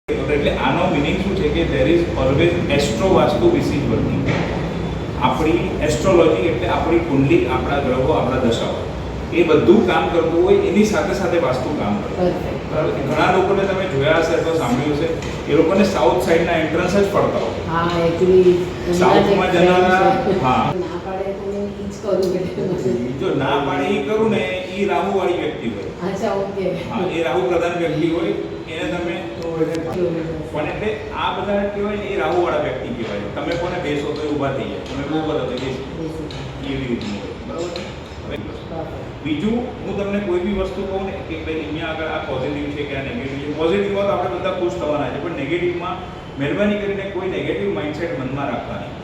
એટલે આનો મિનિંગ શું છે કે there is always astro vastu વિસ ઇઝ વર્કિંગ. આપણી એસ્ટ્રોલોજી એટલે આપણી કુંડલી, આપણા ગ્રહો, આપણા દશાઓ, એ બધું કામ કરતું હોય, એની સાથે સાથે વાસ્તુ કામ કરે. બરાબર. ઘણા લોકોને તમે જોયા હશે અથવા સાંભળ્યું હશે, એ લોકોને સાઉથ સાઈડના એન્ટ્રન્સ જ પડતા હોય. હા, એકચ્યુઅલી સાઉથમાં જનારા, હા, ના પાડે તો હું ઈ જ કરું કે જો ના પાડે એ કરું ને, એ રાહુ વાળી વ્યક્તિ હોય. અચ્છા, ઓકે. હા, એ રાહુ પ્રધાન વ્યક્તિ હોય, એને તમે પણ એટલે આ બધા કહેવાય ને, એ રાહુ વાળા વ્યક્તિ કહેવાય. તમે કોને બેસો તો એ ઊભા થઈ જાય, તમે બહુ બધા તો એવી રીતનું હોય. બરાબર. બીજું, હું તમને કોઈ બી વસ્તુ કહું ને કે ભાઈ અહીંયા આગળ આ પોઝિટિવ છે કે આ નેગેટિવ છે, પોઝિટિવમાં તો આપણે બધા ખુશ થવાના છે, પણ નેગેટિવમાં મહેરબાની કરીને કોઈ નેગેટિવ માઇન્ડસેટ મનમાં રાખવા નહીં.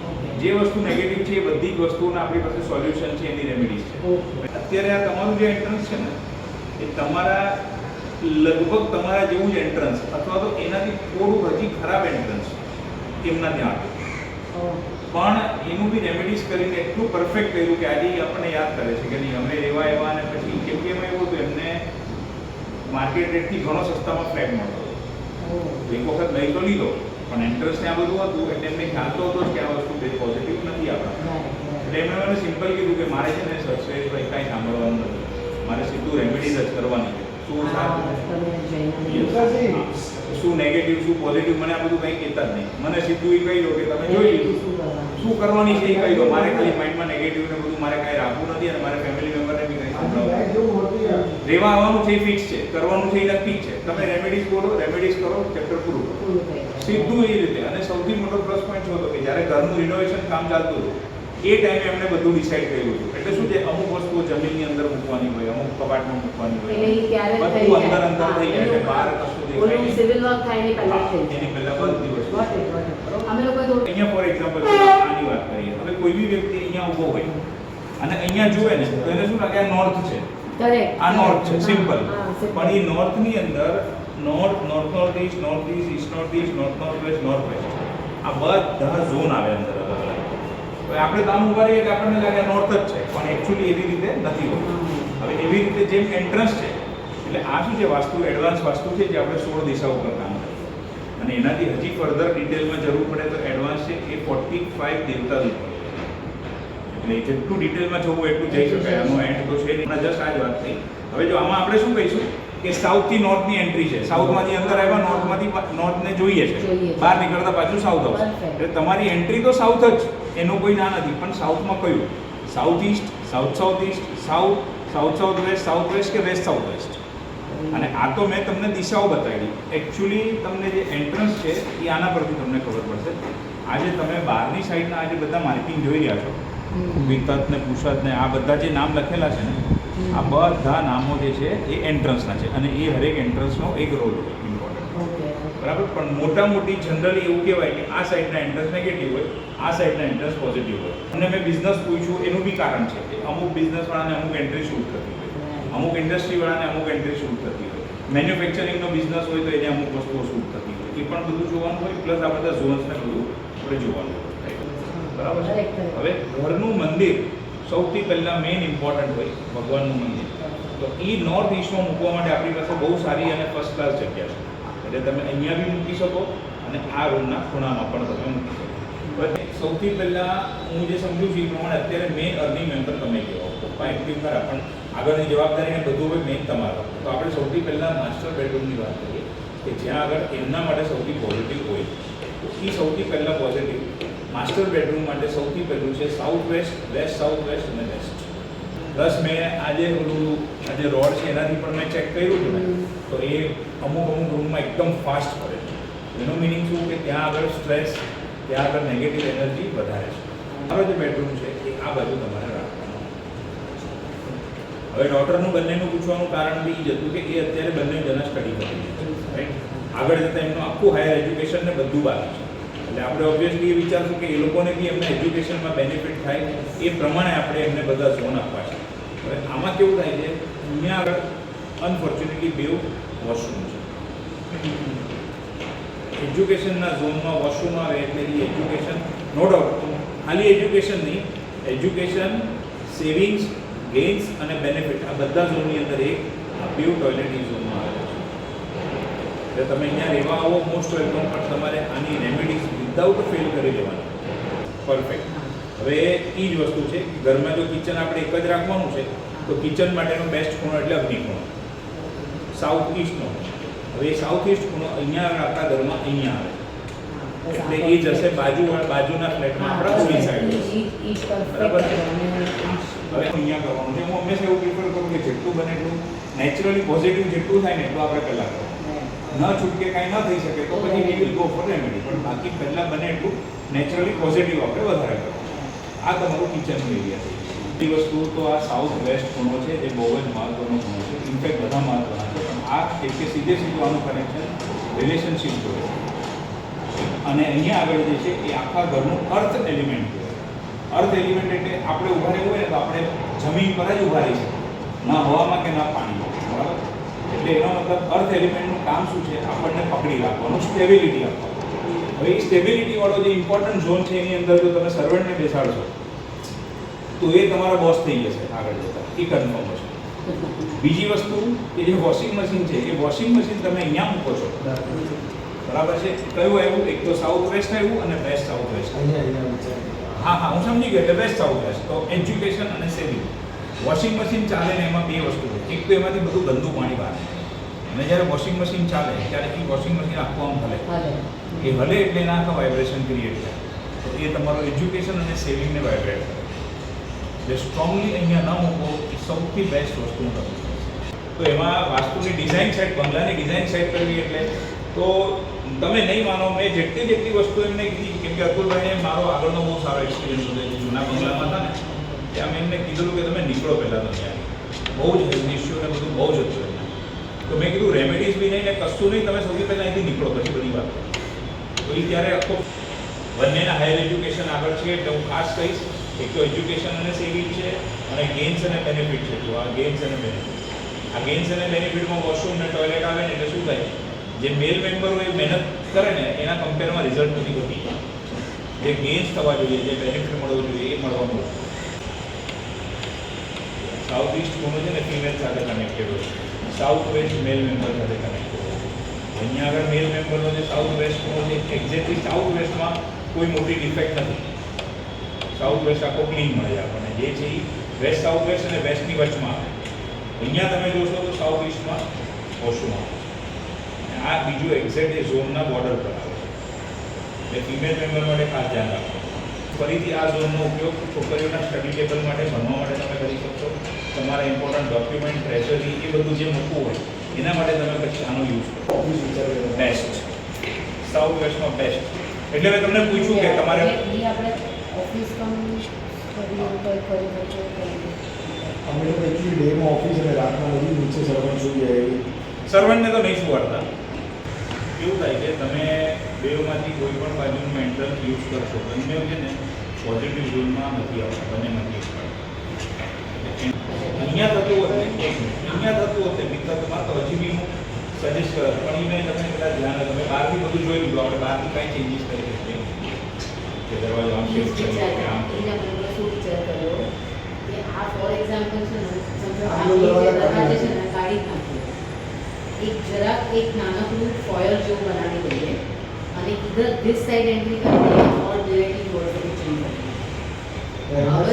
જે વસ્તુ નેગેટિવ છે એ બધી જ વસ્તુઓના આપણી પાસે સોલ્યુશન છે, એની રેમેડીઝ છે. અત્યારે આ તમારું જે એન્ટ્રન્સ છે ને, એ તમારા લગભગ તમારા જેવું જ એન્ટ્રન્સ અથવા તો એનાથી થોડું હજી ખરાબ એન્ટ્રન્સ એમના ત્યાં હતું, પણ એનું બી રેમેડીઝ કરીને એટલું પરફેક્ટ કર્યું કે આજે આપણને યાદ કરે છે કે નહીં અમે એવા અને પછી કેમ કે એમાં એવું હતું, એમને માર્કેટ રેટથી ઘણો સસ્તામાં ફ્લેટ મળતો હતો. એક વખત લઈ તો લીધો, પણ એન્ટ્રન્સ ત્યાં બધું હતું એટલે એમને ખ્યાલ તો હતો કે આ વસ્તુ પોઝિટિવ નથી આપણા. એટલે એમણે મને સિમ્પલ કીધું કે મારે છે ને સક્સેસભાઈ કાંઈ સાંભળવાનું નથી, મારે સીધું રેમેડીઝ જ કરવાની છે. શું શું નેગેટિવ શું પોઝિટિવ મને આ બધું કંઈ કહેતા જ નહીં. મને સીધું એ કહી દો કે તમે જોઈ લીધું શું કરવાની છે એ કહી દો. મારે ખાલી માઇન્ડમાં નેગેટિવ ને બધું મારે કાંઈ રાખવું નથી, અને મારે ફેમિલી મેમ્બરને બી કંઈ સમજાવવું. રહેવા આવવાનું છે એ ફિક્સ છે, કરવાનું છે એ નક્કી છે. તમે રેમેડીઝ બોલો, રેમેડીઝ કરો, ચેપ્ટર પૂરું કરો, સીધું એ રીતે. અને સૌથી મોટો પ્લસ પોઈન્ટ શું હતો કે જ્યારે ઘરનું રિનોવેશન કામ ચાલતું હતું એ ટાઈમે એમને બધું ડિસાઈડ કર્યું હતું. એટલે શું છે, અમુક વસ્તુઓ જમીનની અંદર મૂકવાની હોય, અમુક કબાટમાં મૂકવાની હોય, બધું અંદર થઈ જાય છે, બહાર કશું દેખાય નહીં. સિવિલ વર્ક થાય એની પહેલા એની પહેલા બધી વસ્તુ અમે લોકો અહીંયા ફોર એક્ઝામ્પલ આની વાત કરીએ. હવે કોઈ બી વ્યક્તિ અહીંયા ઊભો હોય અને અહીંયા જુએ ને તો એને શું લાગે આ નોર્થ છે, આ નોર્થ છે, સિમ્પલ. પણ એ નોર્થની અંદર north, north East, East north waste, north waste, આ બધા ઝોન આવે અંદર. હવે આપણે તો આમ ઉભા રહીએ કે આપણને લાગે નોર્થ જ છે, પણ એકચ્યુઅલી એવી રીતે નથી હોતું. હવે એવી રીતે જેમ એન્ટ્રન્સ છે, એટલે આ શું છે, વાસ્તુ એડવાન્સ વાસ્તુ છે જે આપણે 16 દિશાઓ પર કામ કરીએ. અને એનાથી હજી ફર્ધર ડિટેલમાં જરૂર પડે તો એડવાન્સ છે એ 45 દેવતા દૂત. એટલે જેટલું ડિટેલમાં જવું એટલું જઈ શકાય, આનો એન્ડ તો છે નહીં. જસ્ટ આ જ વાત થઈ. હવે જો આમાં આપણે શું કહીશું કે સાઉથથી નોર્થની એન્ટ્રી છે, સાઉથમાંથી અંદર આવ્યા, નોર્થમાંથી નોર્થને જોઈએ છે, બહાર નીકળતા પાછું સાઉથ આવશે. એટલે તમારી એન્ટ્રી તો સાઉથ જ, એનો કોઈ ના નથી. પણ સાઉથમાં કયું? South East, south East, south waste, કે વેસ્ટ સાઉથ વેસ્ટ. અને આ તો મેં તમને દિશાઓ બતાવી. એકચ્યુઅલી તમને જે એન્ટ્રન્સ છે એ આના પરથી તમને ખબર પડશે. આજે તમે બહારની સાઈડના આજે બધા માર્કિંગ જોઈ રહ્યા છો, વિતત ને પુષત ને આ બધા જે નામ લખેલા છે ને, આ બધા નામો જે છે એ એન્ટ્રન્સના છે. અને એ હરેક એન્ટ્રન્સનો એક રોલ હોય ઇમ્પોર્ટન્ટ, બરાબર. પણ મોટી જનરલી એવું કહેવાય કે આ સાઈડના એન્ટ્રન્સ નેગેટિવ હોય, આ સાઈડના એન્ટ્રન્સ પોઝિટિવ હોય. અને મેં બિઝનેસ પૂછ્યું, એનું બી કારણ છે કે અમુક બિઝનેસવાળાને અમુક એન્ટ્રી શૂટ થતી હોય, અમુક ઇન્ડસ્ટ્રીવાળાને અમુક એન્ટ્રી શૂટ થતી હોય, મેન્યુફેક્ચરિંગનો બિઝનેસ હોય તો એને અમુક વસ્તુઓ શૂટ થતી હોય. એ પણ બધું જોવાનું હોય, પ્લસ આ બધા ઝોન્સને બધું આપણે જોવાનું હોય, બરાબર છે. હવે ઘરનું મંદિર સૌથી પહેલાં મેઇન ઇમ્પોર્ટન્ટ હોય, ભગવાનનું મંદિર. તો એ નોર્થ ઈસ્ટમાં મૂકવા માટે આપણી પાસે બહુ સારી અને ફર્સ્ટ ક્લાસ જગ્યા છે. એટલે તમે અહીંયા બી મૂકી શકો અને આ રૂમના ખૂણામાં પણ તમે મૂકી શકો. સૌથી પહેલાં હું જે સમજુ છું એ પ્રમાણે અત્યારે મેઇન અર્નિંગ મેમ્બર તમે કહેવાઓ. પપ્પા એક્ટિવ ખરા, પણ આગળની જવાબદારીને બધું હોય મેઇન તમારો. તો આપણે સૌથી પહેલાં માસ્ટર બેડરૂમની વાત કરીએ કે જ્યાં આગળ એમના માટે સૌથી પોઝિટિવ હોય. તો એ સૌથી પહેલાં પોઝિટિવ માસ્ટર બેડરૂમ માટે સૌથી પહેલું છે સાઉથ વેસ્ટ અને વેસ્ટ. પ્લસ મેં આજે રોડ છે એનાથી પણ મેં ચેક કર્યું હતું ને, તો એ અમુક રૂમમાં એકદમ ફાસ્ટ ફરે છે. એનો મિનિંગ શું કે ત્યાં આગળ સ્ટ્રેસ, ત્યાં આગળ નેગેટિવ એનર્જી વધારે છે. મારો જે બેડરૂમ છે એ આ બાજુ તમારે રાખવાનો. હવે ડોટરનું બંનેનું પૂછવાનું કારણ બી એ જ હતું કે એ અત્યારે બંને જણા સ્ટડી કરી છે, રાઈટ. આગળ જતાં એમનું આખું હાયર એજ્યુકેશન ને બધું બાકી છે. એટલે આપણે ઓબ્વિયસલી એ વિચારશું કે એ લોકોને બી એમના એજ્યુકેશનમાં બેનિફિટ થાય એ પ્રમાણે આપણે એમને બધા ઝોન આપવા છે. હવે આમાં કેવું થાય છે, અહીંયા આગળ અનફોર્ચ્યુનેટલી 2 વોશરૂમ છે. એજ્યુકેશનના ઝોનમાં વોશરૂમ આવે એટલે એ એજ્યુકેશન નો ડાઉટ ખાલી એજ્યુકેશન નહીં, એજ્યુકેશન, સેવિંગ્સ, ગેઇન્સ અને બેનિફિટ આ બધા ઝોનની અંદર એક 2 ટોયલેટ એ ઝોનમાં આવે છે. એટલે તમે અહીંયા રહેવા આવો મોસ્ટ વેલકમ, પણ તમારે આની રેમેડીઝ વિધાઉટ ફેલ કરી લેવાની. પરફેક્ટ. હવે એ જ વસ્તુ છે કે ઘરમાં જો કિચન આપણે એક જ રાખવાનું છે તો કિચન માટેનો બેસ્ટ ખૂણો એટલે અગ્નિ ખૂણો, સાઉથ ઈસ્ટનો. હવે એ સાઉથ ઈસ્ટ ખૂણો અહીંયા આપણા ઘરમાં અહીંયા આવે એટલે એ જશે બાજુના ફ્લેટમાં આપણા પૂરી સાઈડ. બરાબર છે. હવે અહીંયા કરવાનું છે. હું હંમેશા એવું પ્રિફર કરું કે જેટલું બને એટલું નેચરલી પોઝિટિવ જેટલું થાય ને એટલું આપણે પહેલાં કરવું. ન છૂટકે કાંઈ ન થઈ શકે તો પછી we will go for remedy, પણ બાકી પહેલાં બને એટલું નેચરલી પોઝિટિવ આપણે વધારે કરવું. આ તમારું કિચનનું એરિયા છે. બીજી વસ્તુ તો આ સાઉથ વેસ્ટ ખૂણો છે એ બહુ જ મહત્વનો ખૂણો છે. ઇનફેક્ટ બધા મહત્વના છે, પણ આ કે સીધે સીધું આનું કનેક્શન રિલેશનશીપ જોડે છે. અને અહીંયા આગળ જે છે એ આખા ઘરનું અર્થ એલિમેન્ટ કહેવાય. અર્થ એલિમેન્ટ એટલે આપણે ઊભા રહેવું હોય ને તો આપણે જમીન પર જ ઊભા રહી શકીએ, ના હવામાં કે ના પાણીમાં. બરાબર. એટલે એનો મતલબ અર્થ એલિમેન્ટનું કામ શું છે? આપણને પકડી રાખવાનું, સ્ટેબિલિટી આપવાનું. હવે એ સ્ટેબિલિટીવાળો જે ઇમ્પોર્ટન્ટ ઝોન છે એની અંદર જો તમે સર્વન્ટને બેસાડશો તો એ તમારા બોસ થઈ જશે આગળ જતા, એ કન્ફર્મ છે. બીજી વસ્તુ કે જે વોશિંગ મશીન છે એ વોશિંગ મશીન તમે અહીંયા મૂકો છો, બરાબર છે. કયું આવ્યું? એક તો સાઉથ વેસ્ટ આવ્યું અને વેસ્ટ સાઉથ વેસ્ટ. હા હા, હું સમજી ગયો. એટલે વેસ્ટ સાઉથ વેસ્ટ. તો એજ્યુકેશન અને સેવિંગ. વોશિંગ મશીન ચાલે ને એમાં બે વસ્તુ છે. એક તો એમાંથી બધું ગંદુ પાણી બહાર આવે, અને જ્યારે વોશિંગ મશીન ચાલે ત્યારે એ વોશિંગ મશીન આખું આમ હલે. એ હલે એટલે એના આખા વાઇબ્રેશન ક્રિએટ થાય. તો એ તમારો એજ્યુકેશન અને સેવિંગને વાઇબ્રેટ કરે. એટલે સ્ટ્રોંગલી અહીંયા ન મૂકો એ સૌથી બેસ્ટ વસ્તુ નથી. તો એમાં વાસ્તુની ડિઝાઇન સેટ, બંગલાની ડિઝાઇન સેટ કરવી એટલે તો તમે નહીં માનો, મેં જેટલી વસ્તુ એમને કીધી, કેમ કે અતુલભાઈને મારો આગળનો બહુ સારો એક્સપિરિયન્સ હતો. જૂના બંગલામાં હતા ને ત્યાં મેં એમને કીધું કે તમે નીકળો પહેલાં તો ત્યાં બહુ જ હેલ્થ ઇસ્યુ ને બધું બહુ જ હતું અહીંયા. તો મેં કીધું રેમેડીઝ બી નહીં ને કશું નહીં, તમે સૌથી પહેલાં અહીંથી નીકળો પછી બધી વાત. તો એ ત્યારે આખો બંનેના હાયર એજ્યુકેશન આગળ છે એટલે હું ખાસ કહીશ. એક તો એજ્યુકેશન અને સેવિંગ છે અને ગેઇન્સ અને બેનિફિટ છે. તો આ ગેઇન્સ અને બેનિફિટ, આ ગેઇન્સ અને બેનિફિટમાં વોશરૂમ ને ટોયલેટ આવે ને એટલે શું થાય? જે મેલ મેમ્બર હોય એ મહેનત કરે ને એના કમ્પેરમાં રિઝલ્ટ નથી ઘટી જાય. જે ગેઇન્સ થવા જોઈએ, જે બેનિફિટ મળવું જોઈએ એ મળવાનું. સાઉથ ઈસ્ટ ખૂણો છે ને ફિમેલ સાથે કનેક્ટેડ હોય, સાઉથ વેસ્ટ મેલ મેમ્બર સાથે કનેક્ટેડ હોય. અહીંયા આગળ મેલ મેમ્બરનો જે સાઉથ વેસ્ટ ખૂણો છે એક્ઝેક્ટલી સાઉથ વેસ્ટમાં કોઈ મોટી ડિફેક્ટ નથી. સાઉથ વેસ્ટ આખો ક્લીન મળે આપણને. જે છે એ વેસ્ટ સાઉથ વેસ્ટ અને વેસ્ટની વચમાં આવે. અહીંયા તમે જોશો તો સાઉથ ઈસ્ટમાં વોશરૂમ આવે. આ બીજું એક્ઝેક્ટ એ ઝોનના બોર્ડર પર આવે. એટલે ફિમેલ મેમ્બર માટે ખાસ ધ્યાન રાખો. ફરીથી આ ઝોનનો ઉપયોગ છોકરીઓના સ્ટડી ટેબલ માટે, ભણવા માટે તમે કરી શકશો. તમારા ઇમ્પોર્ટન્ટ ડોક્યુમેન્ટ, ટ્રેઝરી એ બધું જે મૂકવું હોય એના માટે તમે પછી આનો યુઝ કરો. બેસ્ટ સાઉથ વેસ્ટમાં બેસ્ટ. એટલે મેં તમને પૂછ્યું કે તમારે ઓફિસ અમે લોકો એકચ્યુઅલી ડેમાં ઓફિસ અને રાતના બધી નીચે સર્વન્ટ સુઈ જાય. સર્વન્ટને તો નહીં સુવાડતા. કેવું થાય કે તમે બેમાંથી કોઈ પણ બાજુનું મેન્ટલ યુઝ કરશો, બંને છે ને પોઝિટિવ ઝોનમાં નથી આવતા, બંનેમાંથી એક પડે. અહીંયા થતું હોત ને, અહીંયા થતું હોત ને મિત્રમાં તો હજી બી હું સજેસ્ટ કરત, પણ એ મેં તમે કદાચ ધ્યાન રાખો. તમે બહારથી બધું જોઈ લીધું, આપણે બહારથી કાંઈ ચેન્જીસ કરી શકીએ કે દરવાજો આમ શિફ્ટ કરીએ કે આમ. આ ફોર એક્ઝામ્પલ છે ને, દરવાજે છે ને કાઢી જ નાખીએ, એક જરાક એક નાનકડું ફોયર જેવું બનાવી દઈએ અને ઇધર ધીસ સાઈડ એન્ટ્રી કરી દઈએ ઓર ડિરેક્ટલી ટુવર્ડ ધ કિચન. હવે